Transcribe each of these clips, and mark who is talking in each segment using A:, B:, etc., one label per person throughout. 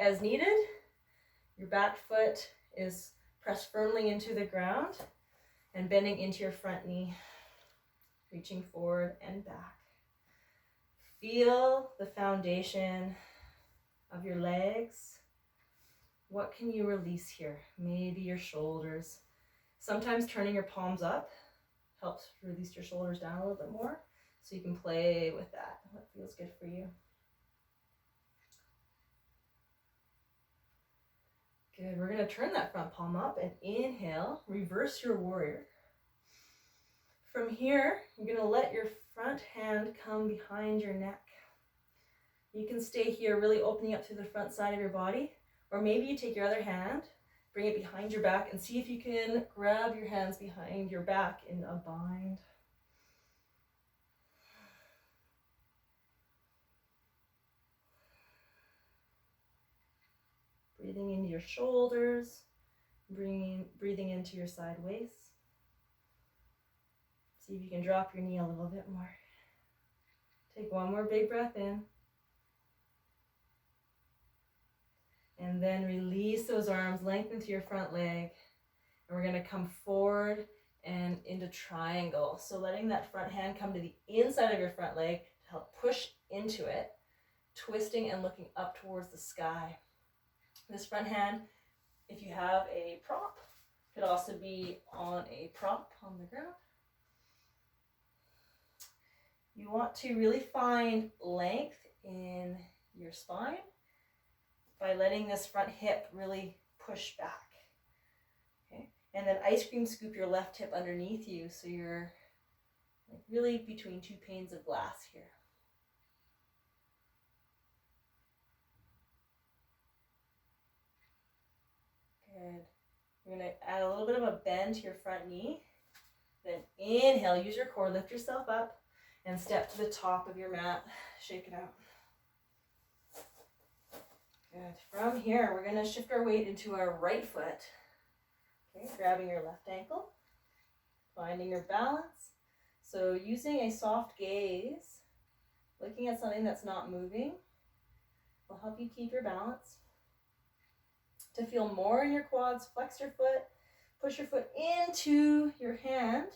A: as needed. Your back foot is pressed firmly into the ground and bending into your front knee, reaching forward and back. Feel the foundation of your legs. What can you release here? Maybe your shoulders. Sometimes turning your palms up helps release your shoulders down a little bit more, so you can play with that. What feels good for you? Good. We're going to turn that front palm up and inhale, reverse your warrior. From here, you're going to let your front hand come behind your neck. You can stay here, really opening up through the front side of your body, or maybe you take your other hand, bring it behind your back, and see if you can grab your hands behind your back in a bind. Breathing into your shoulders, breathing into your side waist. See if you can drop your knee a little bit more. Take one more big breath in. And then release those arms, lengthen to your front leg. And we're going to come forward and into triangle. So letting that front hand come to the inside of your front leg to help push into it, twisting and looking up towards the sky. This front hand, if you have a prop, could also be on a prop on the ground. You want to really find length in your spine by letting this front hip really push back. Okay? And then ice cream scoop your left hip underneath you so you're like really between two panes of glass here. Good. You're going to add a little bit of a bend to your front knee. Then inhale, use your core, lift yourself up, and step to the top of your mat. Shake it out. Good. From here, we're going to shift our weight into our right foot. Okay, grabbing your left ankle, finding your balance. So using a soft gaze, looking at something that's not moving, will help you keep your balance. To feel more in your quads, flex your foot, push your foot into your hand,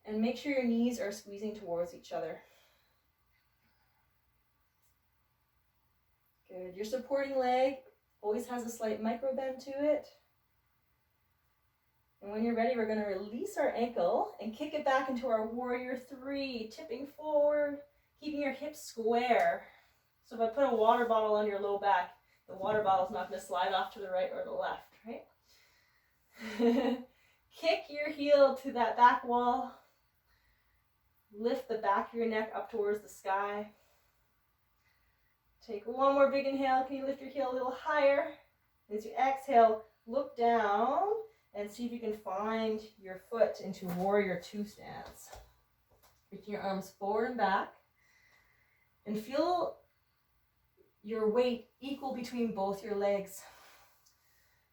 A: and make sure your knees are squeezing towards each other. Good. Your supporting leg always has a slight micro bend to it. And when you're ready, we're going to release our ankle and kick it back into our warrior three, tipping forward, keeping your hips square. So if I put a water bottle on your low back, the water bottle's not going to slide off to the right or the left, right? Kick your heel to that back wall. Lift the back of your neck up towards the sky. Take one more big inhale. Can you lift your heel a little higher? As you exhale, look down and see if you can find your foot into warrior two stance. Reaching your arms forward and back. And feel your weight equal between both your legs.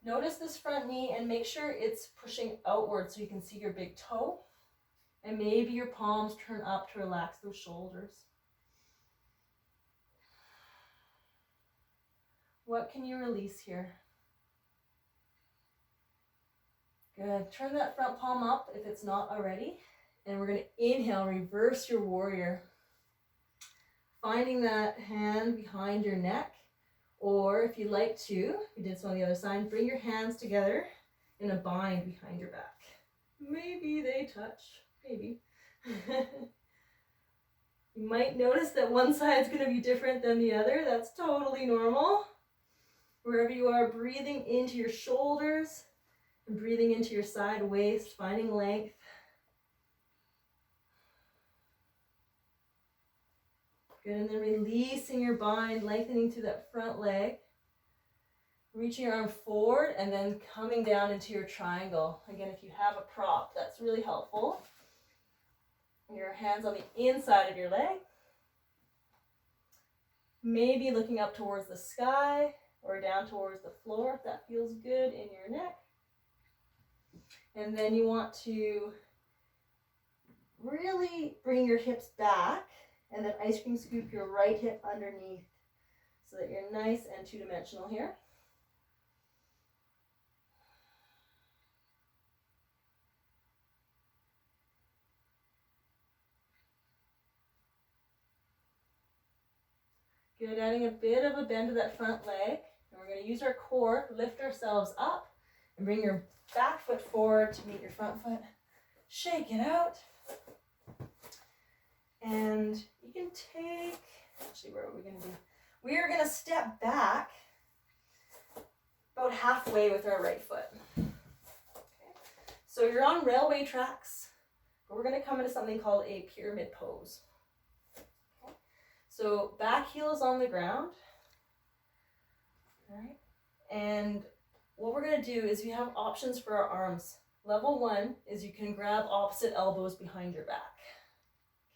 A: Notice this front knee and make sure it's pushing outward so you can see your big toe. And maybe your palms turn up to relax those shoulders. What can you release here? Good. Turn that front palm up if it's not already. And we're going to inhale, reverse your warrior. Finding that hand behind your neck. Or if you'd like to, if you did so on the other side, bring your hands together in a bind behind your back. Maybe they touch. Maybe. You might notice that one side's going to be different than the other. That's totally normal. Wherever you are, breathing into your shoulders and breathing into your side waist, finding length. Good, and then releasing your bind, lengthening to that front leg. Reaching your arm forward and then coming down into your triangle. Again, if you have a prop, that's really helpful. Your hands on the inside of your leg. Maybe looking up towards the sky or down towards the floor if that feels good in your neck. And then you want to really bring your hips back and then ice cream scoop your right hip underneath. so that you're nice and two-dimensional here. Good, adding a bit of a bend to that front leg. And we're going to use our core, lift ourselves up, and bring your back foot forward to meet your front foot. Shake it out. And you can take, actually, what are we going to do? We are going to step back about halfway with our right foot. Okay. So you're on railway tracks, but we're going to come into something called a pyramid pose. Okay. So back heel is on the ground. All right. And what we're going to do is we have options for our arms. Level 1 is you can grab opposite elbows behind your back.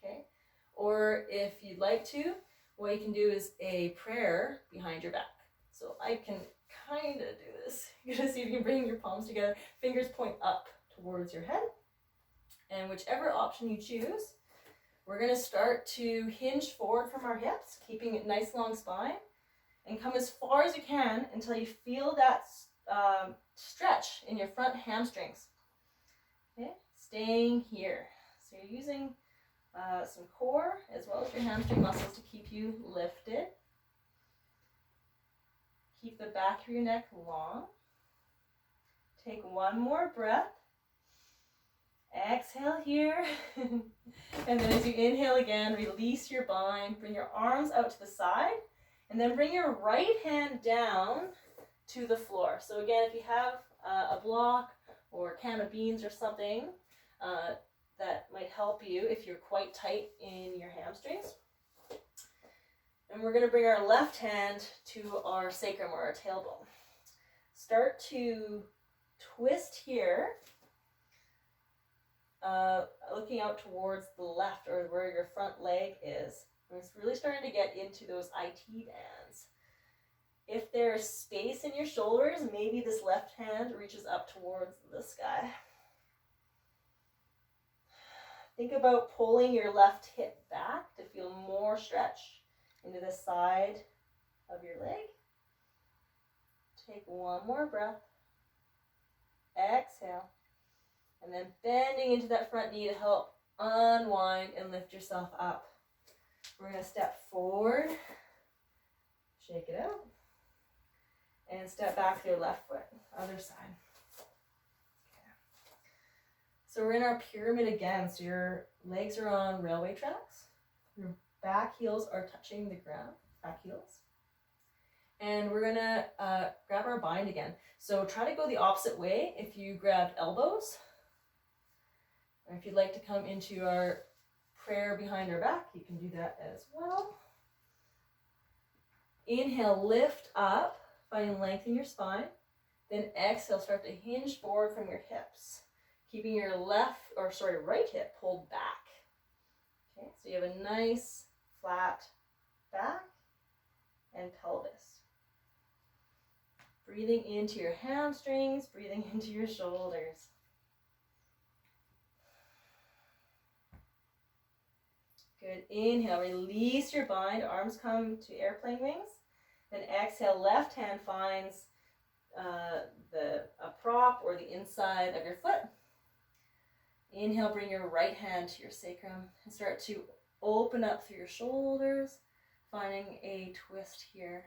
A: Okay. Or if you'd like to, what you can do is a prayer behind your back. So I can kind of do this. You're going to see if you can bring your palms together. Fingers point up towards your head. And whichever option you choose, we're going to start to hinge forward from our hips, keeping a nice long spine, and come as far as you can until you feel that stretch in your front hamstrings. Okay, staying here. So you're using some core as well as your hamstring muscles to keep you lifted. Keep the back of your neck long. Take one more breath. Exhale here. And then as you inhale again, release your bind. Bring your arms out to the side. And then bring your right hand down to the floor. So again, if you have a block or a can of beans or something, that might help you if you're quite tight in your hamstrings. And we're going to bring our left hand to our sacrum or our tailbone. Start to twist here, looking out towards the left or where your front leg is. And it's really starting to get into those IT bands. If there's space in your shoulders, maybe this left hand reaches up towards the sky. Think about pulling your left hip back to feel more stretch into the side of your leg. Take one more breath. Exhale. And then bending into that front knee to help unwind and lift yourself up. We're going to step forward, shake it out, and step back to your left foot, other side. So we're in our pyramid again. So your legs are on railway tracks. Your back heels are touching the ground, back heels. And we're gonna grab our bind again. So try to go the opposite way if you grabbed elbows. Or if you'd like to come into our prayer behind our back, you can do that as well. Inhale, lift up, finding length in your spine. Then exhale, start to hinge forward from your hips. Keeping your right hip pulled back. Okay, so you have a nice flat back and pelvis. Breathing into your hamstrings, breathing into your shoulders. Good, inhale, release your bind, arms come to airplane wings. Then exhale, left hand finds a prop or the inside of your foot. Inhale, bring your right hand to your sacrum and start to open up through your shoulders, finding a twist here.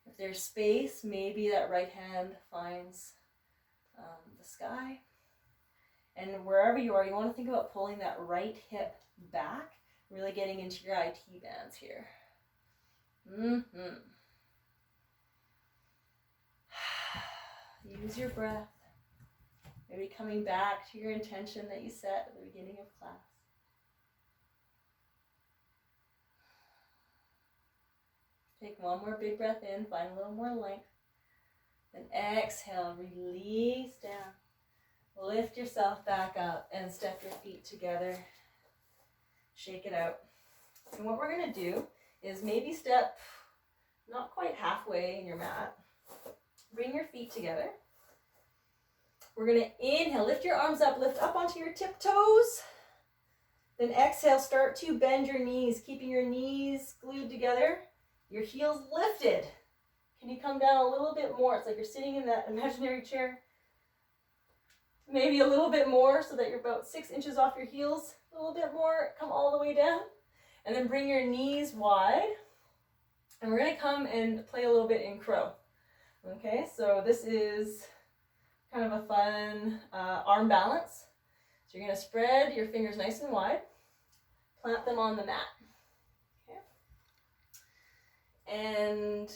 A: If there's space, maybe that right hand finds the sky. And wherever you are, you want to think about pulling that right hip back, really getting into your IT bands here. Use your breath. Maybe coming back to your intention that you set at the beginning of class. Take one more big breath in, find a little more length. Then exhale, release down. Lift yourself back up and step your feet together. Shake it out. And what we're going to do is maybe step not quite halfway in your mat. Bring your feet together. We're going to inhale, lift your arms up, lift up onto your tiptoes. Then exhale, start to bend your knees, keeping your knees glued together. Your heels lifted. Can you come down a little bit more? It's like you're sitting in that imaginary chair. Maybe a little bit more so that you're about 6 inches off your heels. A little bit more, come all the way down. And then bring your knees wide. And we're gonna come and play a little bit in crow. Okay, so this is kind of a fun arm balance. So you're gonna spread your fingers nice and wide, plant them on the mat. Okay. And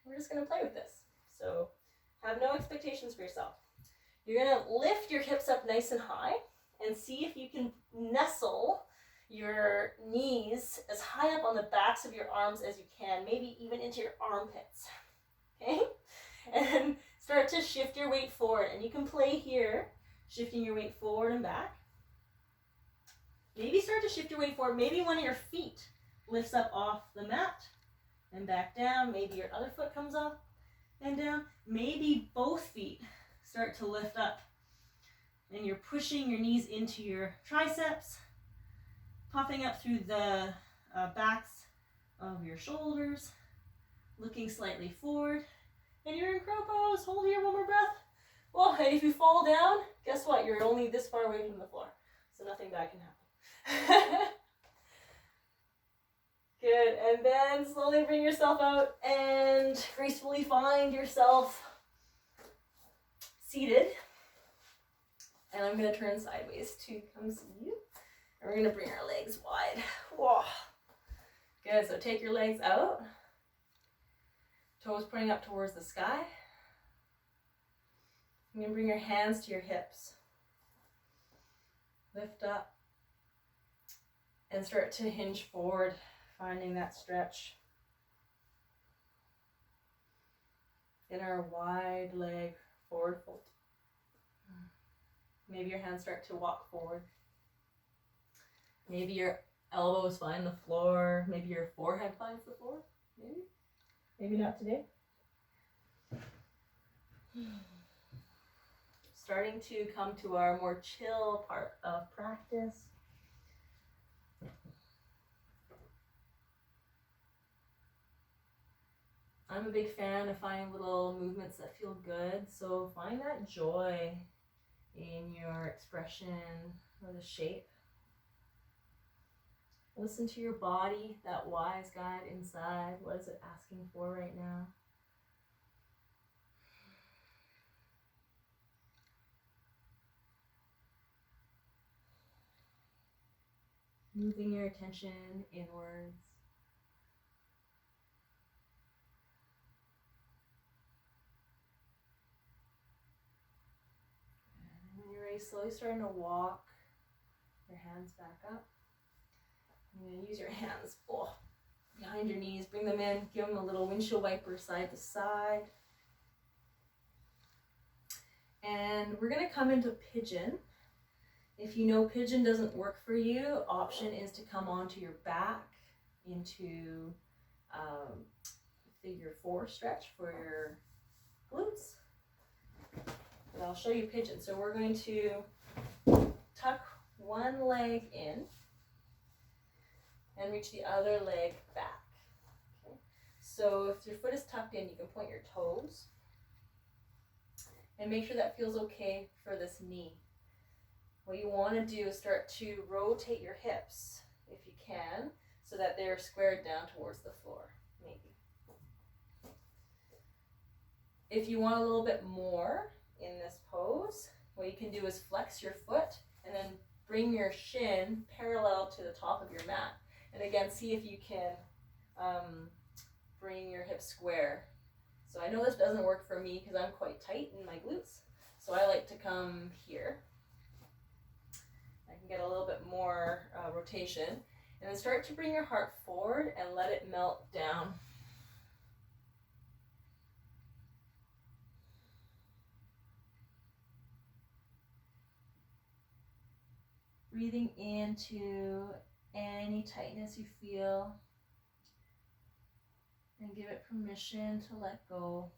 A: we're just gonna play with this. So have no expectations for yourself. You're gonna lift your hips up nice and high and see if you can nestle your knees as high up on the backs of your arms as you can, maybe even into your armpits. Okay? And start to shift your weight forward. And you can play here, shifting your weight forward and back. Maybe start to shift your weight forward. Maybe one of your feet lifts up off the mat and back down. Maybe your other foot comes up and down. Maybe both feet start to lift up. And you're pushing your knees into your triceps, puffing up through the backs of your shoulders, looking slightly forward. And you're in crow pose. Hold here, one more breath. Well, and if you fall down, guess what? You're only this far away from the floor. So nothing bad can happen. Good. And then slowly bring yourself out and gracefully find yourself seated. And I'm going to turn sideways to come see you. And we're going to bring our legs wide. Whoa. Good. So take your legs out. Toes pointing up towards the sky. You're going to bring your hands to your hips. Lift up. And start to hinge forward, finding that stretch. In our wide leg forward fold. Maybe your hands start to walk forward. Maybe your elbows find the floor. Maybe your forehead finds the floor. Maybe. Maybe not today. Starting to come to our more chill part of practice. I'm a big fan of finding little movements that feel good. So find that joy in your expression or the shape. Listen to your body, that wise guide inside. What is it asking for right now? Moving your attention inwards. And when you're ready, slowly starting to walk your hands back up. You're going to use your hands behind your knees, bring them in, give them a little windshield wiper side to side. And we're going to come into pigeon. If you know pigeon doesn't work for you, option is to come onto your back into figure 4 stretch for your glutes. But I'll show you pigeon. So we're going to tuck one leg in and reach the other leg back. Okay. So if your foot is tucked in, you can point your toes and make sure that feels okay for this knee. What you want to do is start to rotate your hips, if you can, so that they're squared down towards the floor, maybe. If you want a little bit more in this pose, what you can do is flex your foot and then bring your shin parallel to the top of your mat. And again, see if you can bring your hips square. So I know this doesn't work for me because I'm quite tight in my glutes. So I like to come here. I can get a little bit more rotation. And then start to bring your heart forward and let it melt down. Breathing into any tightness you feel, and give it permission to let go.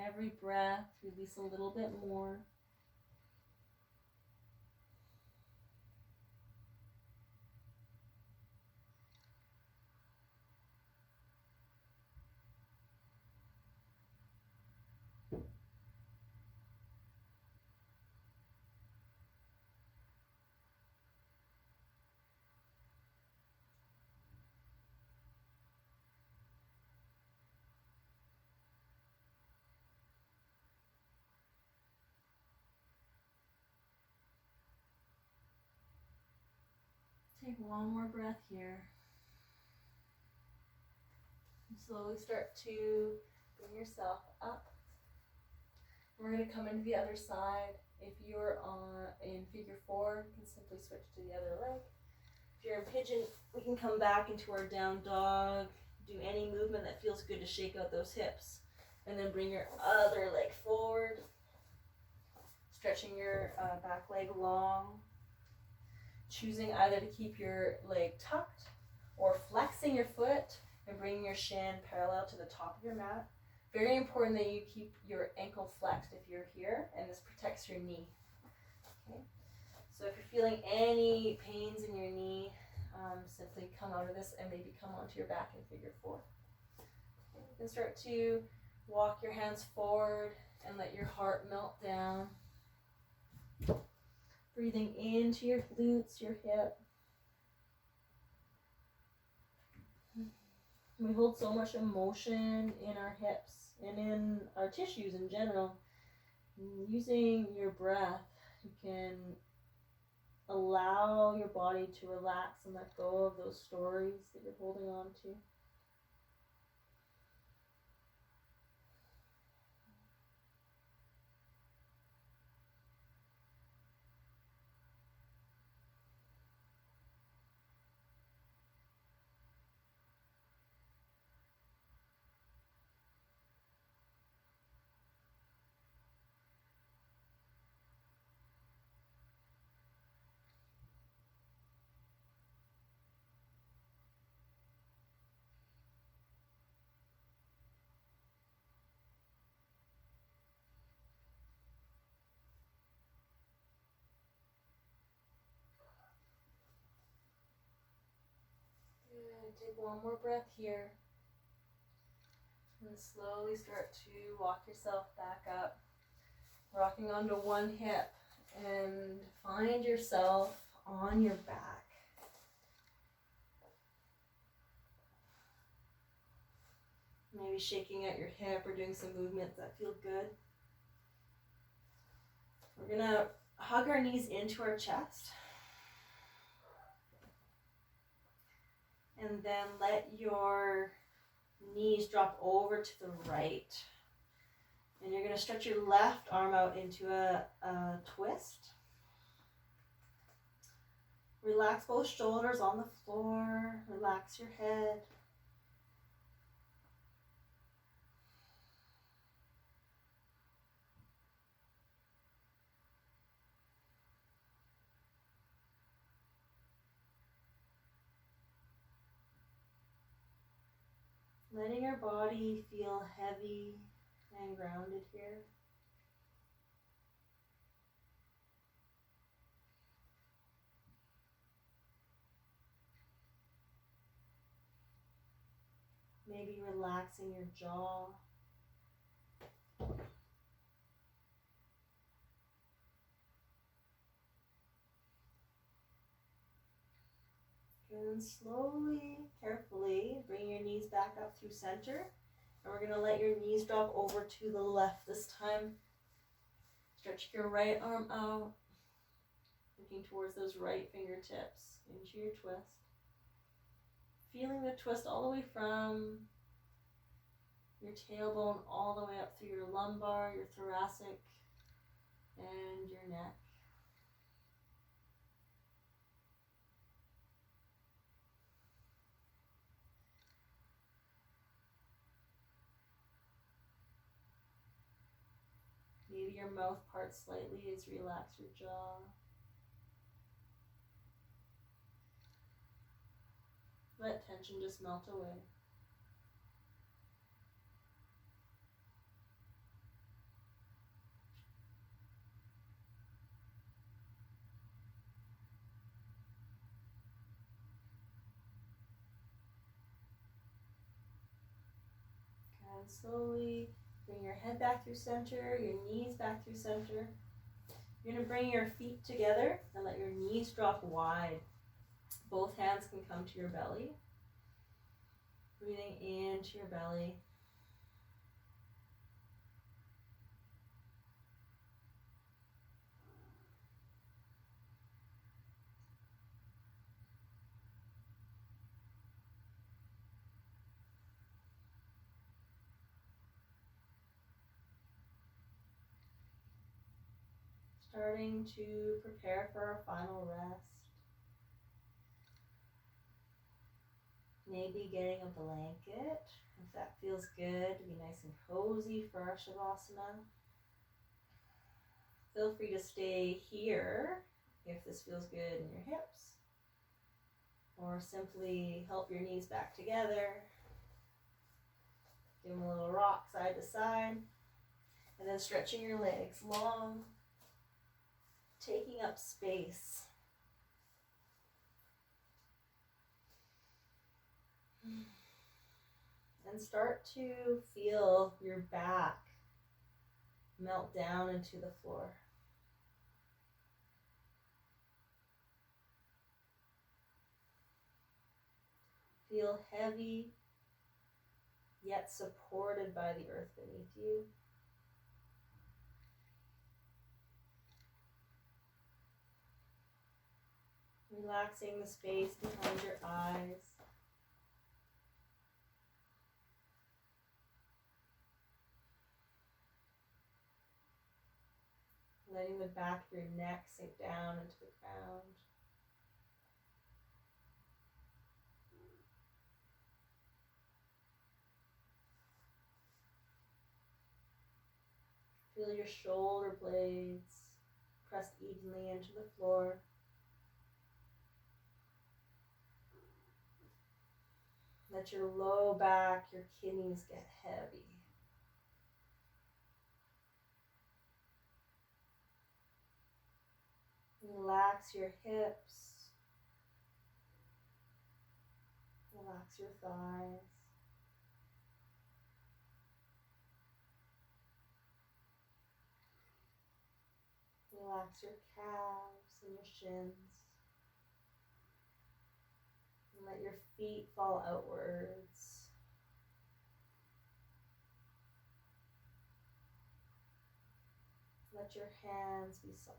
A: Every breath, release a little bit more. Take one more breath here. And slowly start to bring yourself up. We're going to come into the other side. If you're in figure 4, you can simply switch to the other leg. If you're in pigeon, we can come back into our down dog. Do any movement that feels good to shake out those hips. And then bring your other leg forward. Stretching your back leg long. Choosing either to keep your leg tucked or flexing your foot and bringing your shin parallel to the top of your mat. Very important that you keep your ankle flexed if you're here, and this protects your knee. Okay. So if you're feeling any pains in your knee, simply come out of this and maybe come onto your back in figure 4. Okay. You can start to walk your hands forward and let your heart melt down. Breathing into your glutes, your hip. We hold so much emotion in our hips and in our tissues in general. Using your breath, you can allow your body to relax and let go of those stories that you're holding on to. Good. Take one more breath here. And slowly start to walk yourself back up. Rocking onto one hip. And find yourself on your back. Maybe shaking out your hip or doing some movements that feel good. We're going to hug our knees into our chest. And then let your knees drop over to the right. And you're going to stretch your left arm out into a twist. Relax both shoulders on the floor. Relax your head. Letting your body feel heavy and grounded here. Maybe relaxing your jaw. And slowly, carefully, bring your knees back up through center. And we're going to let your knees drop over to the left this time. Stretch your right arm out, looking towards those right fingertips into your twist. Feeling the twist all the way from your tailbone all the way up through your lumbar, your thoracic, and your neck. Maybe your mouth parts slightly as you relax your jaw. Let tension just melt away. And slowly bring your head back through center, your knees back through center. You're going to bring your feet together and let your knees drop wide. Both hands can come to your belly. Breathing into your belly. Starting to prepare for our final rest. Maybe getting a blanket, if that feels good, to be nice and cozy for our Shavasana. Feel free to stay here if this feels good in your hips, or simply help your knees back together. Give them a little rock side to side, and then stretching your legs long, taking up space. And start to feel your back melt down into the floor. Feel heavy, yet supported by the earth beneath you. Relaxing the space behind your eyes. Letting the back of your neck sink down into the ground. Feel your shoulder blades pressed evenly into the floor. Let your low back, your kidneys get heavy. Relax your hips. Relax your thighs. Relax your calves and your shins. And let your feet fall outwards. Let your hands be soft.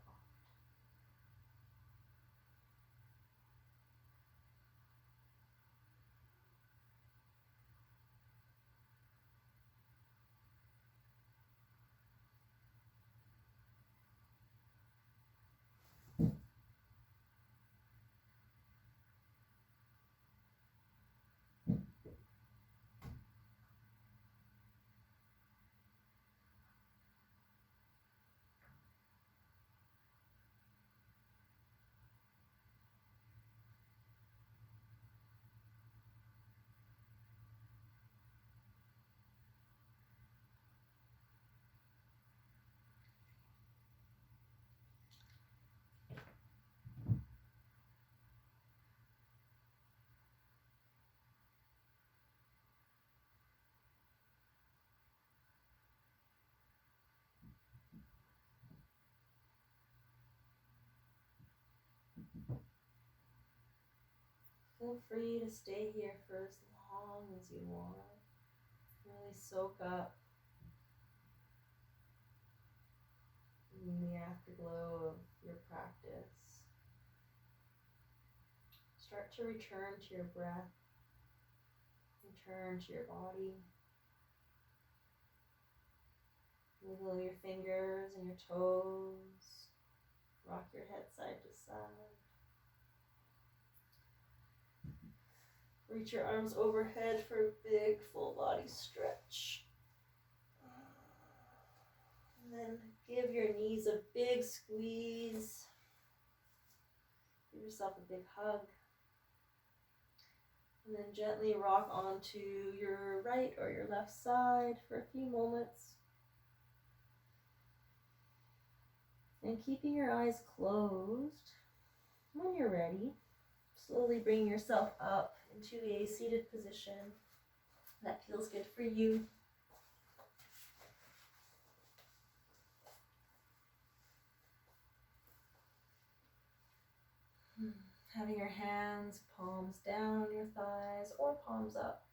A: Feel free to stay here for as long as you want. Really soak up in the afterglow of your practice. Start to return to your breath. Return to your body. Wiggle your fingers and your toes. Rock your head side to side. Reach your arms overhead for a big full body stretch. And then give your knees a big squeeze. Give yourself a big hug. And then gently rock onto your right or your left side for a few moments. And keeping your eyes closed, when you're ready, slowly bring yourself up into a seated position that feels good for you. Having your hands, palms down your thighs or palms up.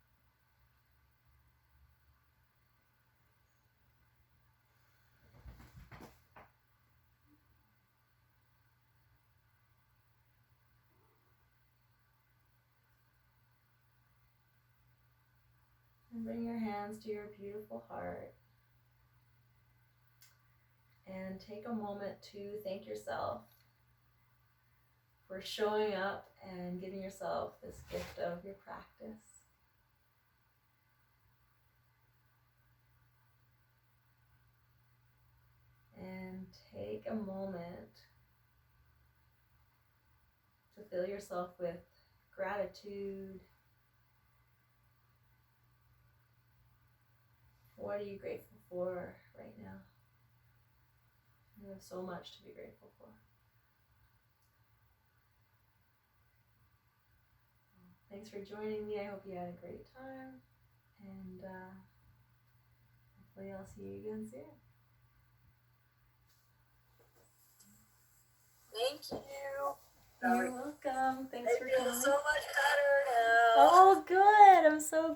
A: And bring your hands to your beautiful heart. And take a moment to thank yourself for showing up and giving yourself this gift of your practice. And take a moment to fill yourself with gratitude. What are you grateful for right now? You have so much to be grateful for. Thanks for joining me. I hope you had a great time. And hopefully I'll see you again soon.
B: Thank you.
A: You're welcome. Thanks for
B: I feel
A: coming.
B: so much better now.
A: Oh, good. I'm so glad.